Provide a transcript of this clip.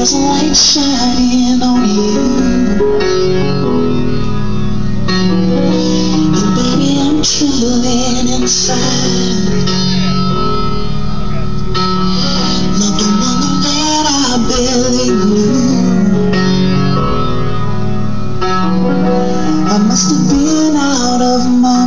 There's a light shining on you, and baby, I'm trembling inside. Not the woman that I barely knew. I must have been out of my